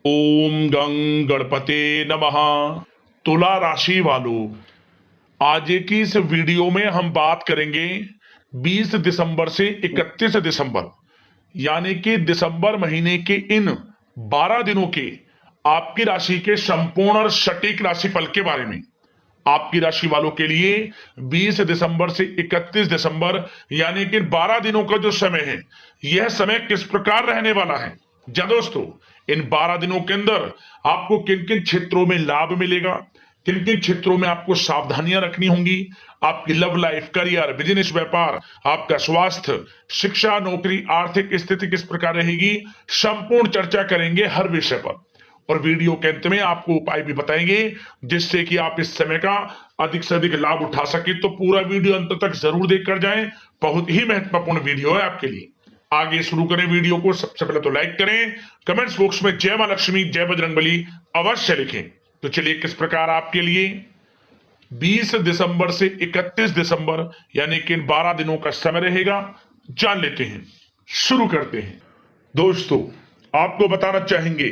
ओम गं गणपते नमः। तुला राशि वालों, आज की इस वीडियो में हम बात करेंगे 20 दिसंबर से 31 दिसंबर यानी कि दिसंबर महीने के इन 12 दिनों के आपकी राशि के संपूर्ण और सटीक राशिफल के बारे में। आपकी राशि वालों के लिए 20 दिसंबर से 31 दिसंबर यानी कि 12 दिनों का जो समय है, यह समय किस प्रकार रहने वाला है। जी दोस्तों, इन 12 दिनों के अंदर आपको किन किन क्षेत्रों में लाभ मिलेगा, किन किन क्षेत्रों में आपको सावधानियां रखनी होंगी, आपकी लव लाइफ, करियर, बिजनेस, व्यापार, आपका स्वास्थ्य, शिक्षा, नौकरी, आर्थिक स्थिति किस प्रकार रहेगी, संपूर्ण चर्चा करेंगे हर विषय पर। और वीडियो के अंत में आपको उपाय भी बताएंगे जिससे कि आप इस समय का अधिक से अधिक लाभ उठा सके। तो पूरा वीडियो अंत तक जरूर देखकर जाएं, बहुत ही महत्वपूर्ण वीडियो है आपके लिए। आगे शुरू करें वीडियो को। सबसे पहले तो लाइक करें, कमेंट्स बॉक्स में जय मां लक्ष्मी, जय बजरंगबली अवश्य लिखें। तो चलिए, किस प्रकार आपके लिए 20 दिसंबर से 31 दिसंबर यानी कि इन 12 दिनों का समय रहेगा, जान लेते हैं। शुरू करते हैं। दोस्तों, आपको बताना चाहेंगे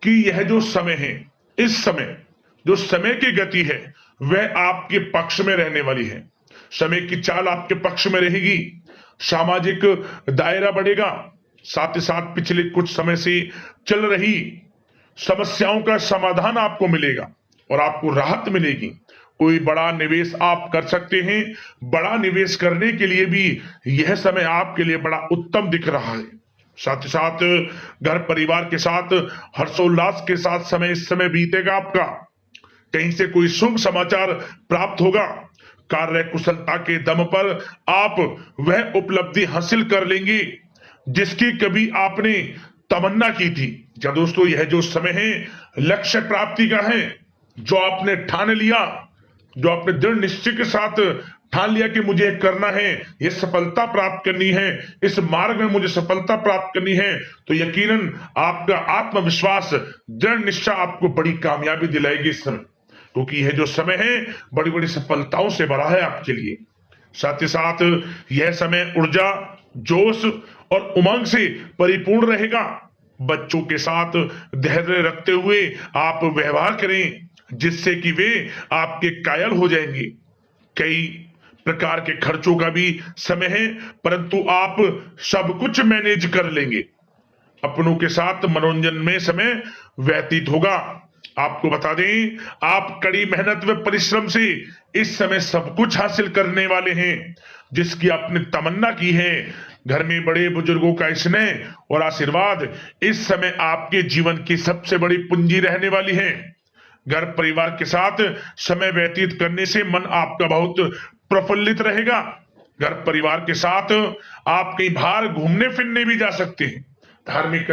कि यह जो समय है, इस समय जो समय की गति है वह आपके पक्ष में रहने वाली है। समय की चाल आपके पक्ष में रहेगी, सामाजिक दायरा बढ़ेगा, साथ ही साथ पिछले कुछ समय से चल रही समस्याओं का समाधान आपको मिलेगा और आपको राहत मिलेगी। कोई बड़ा निवेश आप कर सकते हैं। बड़ा निवेश करने के लिए भी यह समय आपके लिए बड़ा उत्तम दिख रहा है। साथ ही साथ घर परिवार के साथ हर्षोल्लास के साथ समय इस समय बीतेगा आपका। कहीं से कोई शुभ समाचार प्राप्त होगा। कार्य कुशलता के दम पर आप वह उपलब्धि हासिल कर लेंगे जिसकी कभी आपने तमन्ना की थी। क्या दोस्तों, यह जो समय है लक्ष्य प्राप्ति का है। जो आपने ठान लिया, जो आपने दृढ़ निश्चय के साथ ठान लिया कि मुझे करना है, ये सफलता प्राप्त करनी है, इस मार्ग में मुझे सफलता प्राप्त करनी है, तो यकीनन आपका आत्मविश्वास, दृढ़ निश्चय आपको बड़ी कामयाबी दिलाएगी इस समय। क्योंकि यह जो समय है बड़ी बड़ी सफलताओं से भरा है आपके लिए। साथ ही साथ यह समय ऊर्जा, जोश और उमंग से परिपूर्ण रहेगा। बच्चों के साथ धैर्य रखते हुए आप व्यवहार करें जिससे कि वे आपके कायल हो जाएंगे। कई प्रकार के खर्चों का भी समय है, परंतु आप सब कुछ मैनेज कर लेंगे। अपनों के साथ मनोरंजन में समय व्यतीत होगा। आपको बता दें, आप कड़ी मेहनत व परिश्रम से इस समय सब कुछ हासिल करने वाले हैं जिसकी आपने तमन्ना की है। घर में बड़े बुजुर्गों का स्नेह और आशीर्वाद इस समय आपके जीवन की सबसे बड़ी पूंजी रहने वाली है। घर परिवार के साथ समय व्यतीत करने से मन आपका बहुत प्रफुल्लित रहेगा। घर परिवार के साथ आप कहीं बाहर घूमने फिरने भी जा सकते हैं, धार्मिक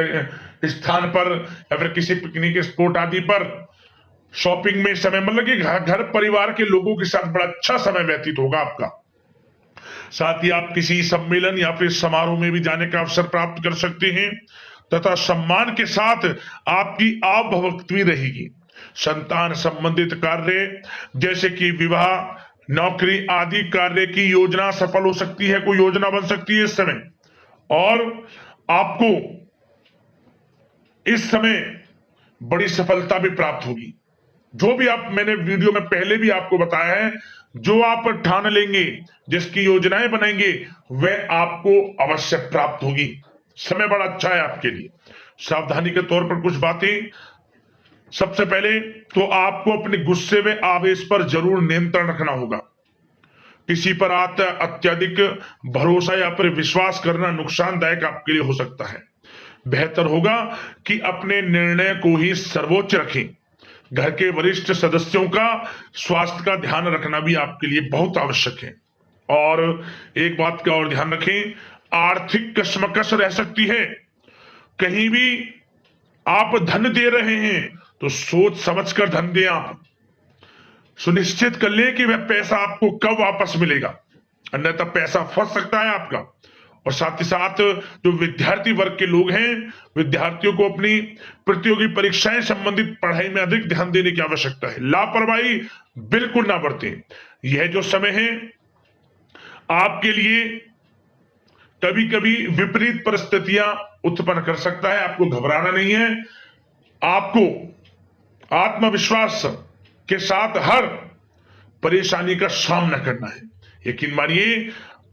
स्थान पर या फिर किसी पिकनिक स्पॉट आदि पर, शॉपिंग में समय, मतलब कि घर परिवार के लोगों के साथ बड़ा अच्छा समय व्यतीत होगा आपका। साथ ही आप किसी सम्मेलन या फिर समारोह में भी जाने का अवसर प्राप्त कर सकते हैं तथा सम्मान के साथ आपकी आवभगत भी रहेगी। संतान संबंधित कार्य जैसे कि विवाह, नौकरी आदि कार्य की योजना सफल हो सकती है, कोई योजना बन सकती है इस समय। और आपको इस समय बड़ी सफलता भी प्राप्त होगी। जो भी आप, मैंने वीडियो में पहले भी आपको बताया है, जो आप ठान लेंगे, जिसकी योजनाएं बनाएंगे, वह आपको अवश्य प्राप्त होगी। समय बड़ा अच्छा है आपके लिए। सावधानी के तौर पर कुछ बातें। सबसे पहले तो आपको अपने गुस्से में आवेश पर जरूर नियंत्रण रखना होगा। किसी पर अत्यधिक भरोसा या फिर विश्वास करना नुकसानदायक आपके लिए हो सकता है। बेहतर होगा कि अपने निर्णय को ही सर्वोच्च रखें। घर के वरिष्ठ सदस्यों का स्वास्थ्य का ध्यान रखना भी आपके लिए बहुत आवश्यक है। और एक बात का और ध्यान रखें, आर्थिक कशमकश रह सकती है। कहीं भी आप धन दे रहे हैं तो सोच समझकर धन दें। आप सुनिश्चित कर लें कि वह पैसा आपको कब वापस मिलेगा, अन्यथा पैसा फंस सकता है आपका। और साथ ही साथ जो विद्यार्थी वर्ग के लोग हैं, विद्यार्थियों को अपनी प्रतियोगी परीक्षाएं संबंधित पढ़ाई में अधिक ध्यान देने की आवश्यकता है। लापरवाही बिल्कुल ना बरतें। यह जो समय है आपके लिए कभी कभी विपरीत परिस्थितियां उत्पन्न कर सकता है, आपको घबराना नहीं है। आपको आत्मविश्वास के साथ हर परेशानी का सामना करना है। यकीन मानिए,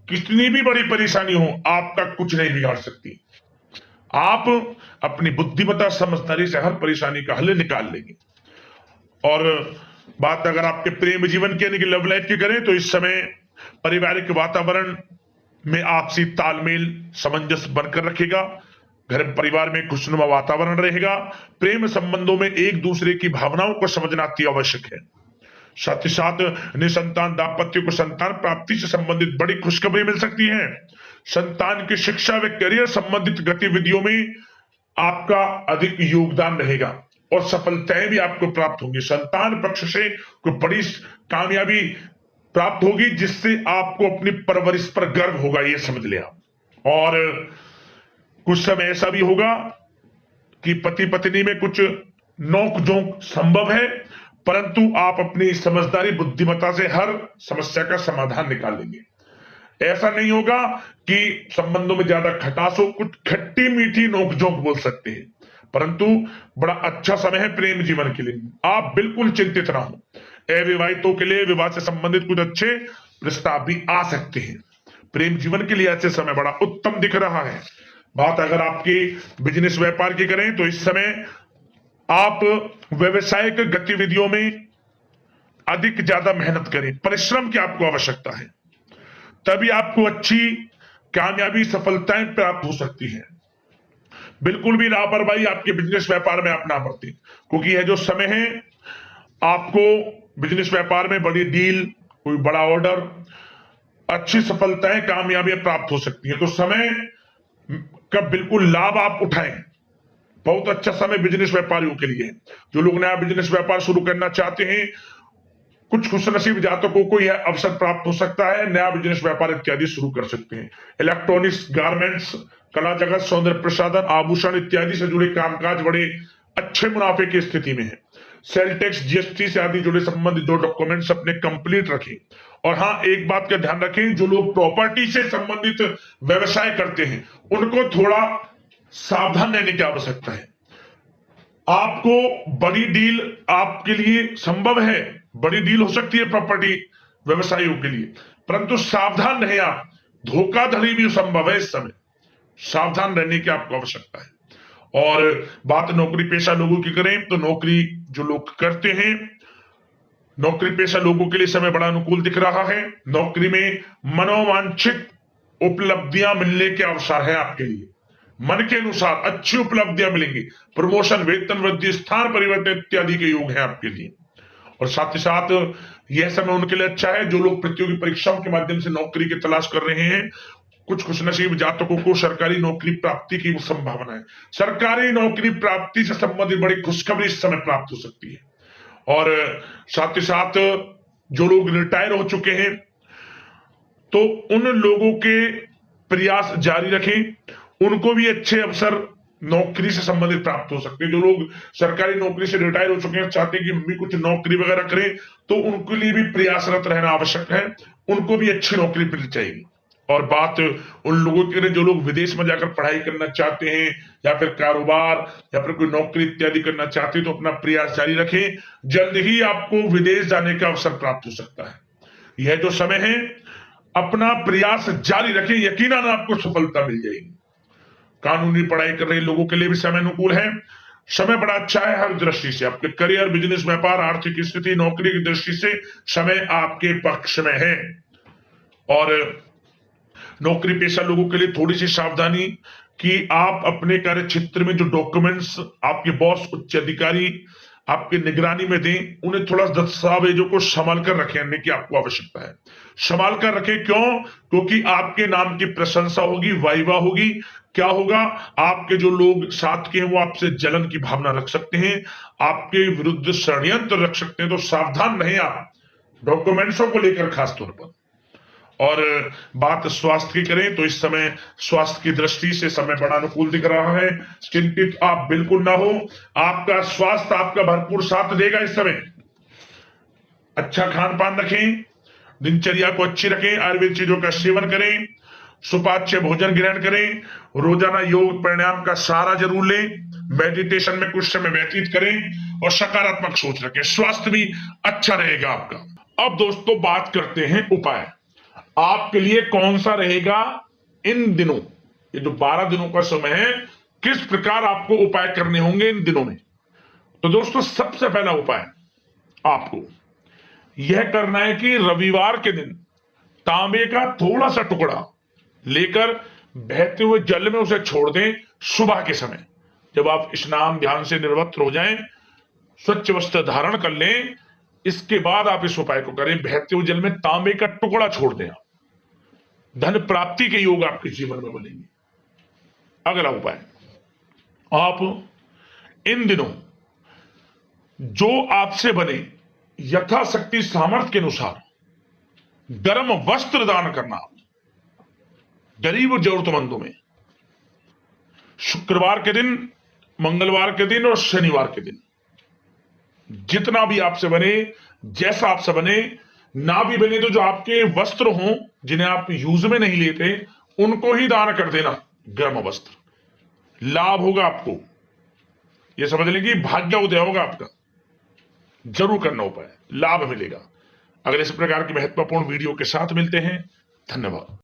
कितनी भी बड़ी परेशानी हो, आपका कुछ नहीं बिगाड़ सकती। आप अपनी बुद्धिमत्ता समझदारी से हर परेशानी का हल निकाल लेंगे। और बात अगर आपके प्रेम जीवन की यानी कि लव लाइफ की करें तो इस समय पारिवारिक वातावरण में आपसी तालमेल सामंजस्य बनकर रखेगा। घर परिवार में खुशनुमा वातावरण रहेगा। प्रेम संबंधों में एक दूसरे की भावनाओं को समझना अति आवश्यक है। साथ ही साथ निसंतान दाम्पत्य को संतान प्राप्ति से संबंधित बड़ी खुशखबरी मिल सकती है। संतान की शिक्षा व करियर संबंधित गतिविधियों में आपका अधिक योगदान रहेगा और सफलताएं भी आपको प्राप्त होंगी। संतान पक्ष से कोई बड़ी कामयाबी प्राप्त होगी जिससे आपको अपनी परवरिश पर गर्व होगा, ये समझ लिया। और कुछ समय ऐसा भी होगा कि पति पत्नी में कुछ नोक झोंक संभव है, परंतु आप अपनी समझदारी बुद्धिमत्ता से हर समस्या का समाधान निकाल लेंगे। ऐसा नहीं होगा कि संबंधों में ज्यादा खटास हो, कुछ खट्टी मीठी नोकझोंक बोल सकते हैं, परंतु बड़ा अच्छा समय है प्रेम जीवन के लिए। आप बिल्कुल चिंतित ना हो। अविवाहितों के लिए विवाह से संबंधित कुछ अच्छे प्रस्ताव भी आ सकते हैं। प्रेम जीवन के लिए ऐसे समय बड़ा उत्तम दिख रहा है। बात अगर आपकी बिजनेस व्यापार की करें तो इस समय आप व्यवसायिक गतिविधियों में अधिक ज्यादा मेहनत करें, परिश्रम की आपको आवश्यकता है, तभी आपको अच्छी कामयाबी सफलताएं प्राप्त हो सकती है। बिल्कुल भी लापरवाही आपके बिजनेस व्यापार में आप ना बरतें, क्योंकि यह जो समय है आपको बिजनेस व्यापार में बड़ी डील, कोई बड़ा ऑर्डर, अच्छी सफलताएं कामयाबियां प्राप्त हो सकती है। तो समय का बिल्कुल लाभ आप उठाएं। बहुत अच्छा समय बिजनेस व्यापारियों के लिए है। जो लोग नया बिजनेस व्यापार शुरू करना चाहते हैं, कुछ खुशनसीब जातकों को यह अवसर प्राप्त हो सकता है, नया बिजनेस व्यापार इत्यादि शुरू कर सकते हैं। इलेक्ट्रॉनिक्स, गारमेंट्स, कला जगत, सौंदर्य प्रसाधन, आभूषण इत्यादि से जुड़े कामकाज बड़े अच्छे मुनाफे की स्थिति में है। सेल टैक्स, जीएसटी से आदि जुड़े संबंधित जो डॉक्यूमेंट्स अपने कंप्लीट रखें। और हाँ, एक बात का ध्यान रखें, जो लोग प्रॉपर्टी से संबंधित व्यवसाय करते हैं उनको थोड़ा सावधान रहने की आवश्यकता है। आपको बड़ी डील आपके लिए संभव है, बड़ी डील हो सकती है प्रॉपर्टी व्यवसायियों के लिए, परंतु सावधान रहे आप। धोखाधड़ी भी संभव है इस समय, सावधान रहने की आपको आवश्यकता है। और बात नौकरी पेशा लोगों की करें तो नौकरी जो लोग करते हैं, नौकरी पेशा लोगों के लिए समय बड़ा अनुकूल दिख रहा है। नौकरी में मनोवांछित उपलब्धियां मिलने के अवसर है आपके लिए। मन के अनुसार अच्छी उपलब्धियां मिलेंगी। प्रमोशन, वेतन वृद्धि, स्थान परिवर्तन इत्यादि के योग है आपके लिए। और साथ ही साथ यह समय उनके लिए अच्छा है जो लोग प्रतियोगी परीक्षाओं के माध्यम से नौकरी की तलाश कर रहे हैं। कुछ खुशनसीब जातकों को सरकारी नौकरी प्राप्ति की संभावना है। सरकारी नौकरी प्राप्ति से संबंधित बड़ी खुशखबरी इस समय प्राप्त हो सकती है। और साथ ही साथ जो लोग रिटायर हो चुके हैं तो उन लोगों के प्रयास जारी रखें, उनको भी अच्छे अवसर नौकरी से संबंधित प्राप्त हो सकते हैं। जो लोग सरकारी नौकरी से रिटायर हो चुके हैं, चाहते हैं कि हम भी कुछ नौकरी वगैरह करें, तो उनके लिए भी प्रयासरत रहना आवश्यक है, उनको भी अच्छी नौकरी मिल जाएगी। और बात उन लोगों के लिए जो लोग विदेश में जाकर पढ़ाई करना चाहते हैं या फिर कारोबार या फिर कोई नौकरी इत्यादि करना चाहते हैं तो अपना प्रयास जारी रखें, जल्द ही आपको विदेश जाने का अवसर प्राप्त हो सकता है। यह जो समय है अपना प्रयास जारी रखें, यकीनन आपको सफलता मिल जाएगी। कानूनी पढ़ाई कर रहे लोगों के लिए भी समय अनुकूल है। समय बड़ा अच्छा है हर दृष्टि से। आपके करियर, बिजनेस, व्यापार, आर्थिक स्थिति, नौकरी की दृष्टि से समय आपके पक्ष में है। और नौकरी पेशा लोगों के लिए थोड़ी सी सावधानी कि आप अपने कार्य क्षेत्र में जो डॉक्यूमेंट्स आपके बॉस, उच्च अधिकारी आपके निगरानी में दें, उन्हें थोड़ा दस्तावेजों को संभाल कर रखने की आपको आवश्यकता है। संभाल कर रखें, क्यों? क्योंकि आपके नाम की प्रशंसा होगी, वाहवाही होगी। क्या होगा? आपके जो लोग साथ के हैं वो आपसे जलन की भावना रख सकते हैं, आपके विरुद्ध षड्यंत्र रख सकते हैं। तो सावधान रहें आप डॉक्यूमेंट्सों को लेकर खासतौर पर। और बात स्वास्थ्य की करें तो इस समय स्वास्थ्य की दृष्टि से समय बड़ा अनुकूल दिख रहा है। चिंतित आप बिल्कुल ना हो, आपका स्वास्थ्य आपका भरपूर साथ देगा इस समय। अच्छा खान पान रखें, दिनचर्या को अच्छी रखें, आयुर्वेद चीजों का सेवन करें, सुपाच्य भोजन ग्रहण करें, रोजाना योग प्राणायाम का सहारा जरूर लें, मेडिटेशन में कुछ समय व्यतीत करें और सकारात्मक सोच रखें, स्वास्थ्य भी अच्छा रहेगा आपका। अब दोस्तों बात करते हैं उपाय। आपके लिए कौन सा रहेगा इन दिनों, ये जो 12 दिनों का समय है, किस प्रकार आपको उपाय करने होंगे इन दिनों में। तो दोस्तों सबसे पहला उपाय आपको यह करना है कि रविवार के दिन तांबे का थोड़ा सा टुकड़ा लेकर बहते हुए जल में उसे छोड़ दें। सुबह के समय जब आप स्नान ध्यान से निवृत्त हो जाएं, स्वच्छ वस्त्र धारण कर लें, इसके बाद आप इस उपाय को करें। बहते हुए जल में तांबे का टुकड़ा छोड़ दें, धन प्राप्ति के योग आपके जीवन में बनेंगे। अगला उपाय, आप इन दिनों जो आपसे बने यथाशक्ति सामर्थ्य के अनुसार गर्म वस्त्र दान करना गरीब और जरूरतमंदों में। शुक्रवार के दिन, मंगलवार के दिन और शनिवार के दिन जितना भी आपसे बने, जैसा आपसे बने, ना भी बने तो जो आपके वस्त्र हों जिन्हें आप यूज में नहीं लेते उनको ही दान कर देना, गर्म वस्त्र। लाभ होगा आपको, यह समझ लें कि भाग्य उदय होगा आपका। जरूर करना उपाय, लाभ मिलेगा। अगले इस प्रकार की महत्वपूर्ण वीडियो के साथ मिलते हैं। धन्यवाद।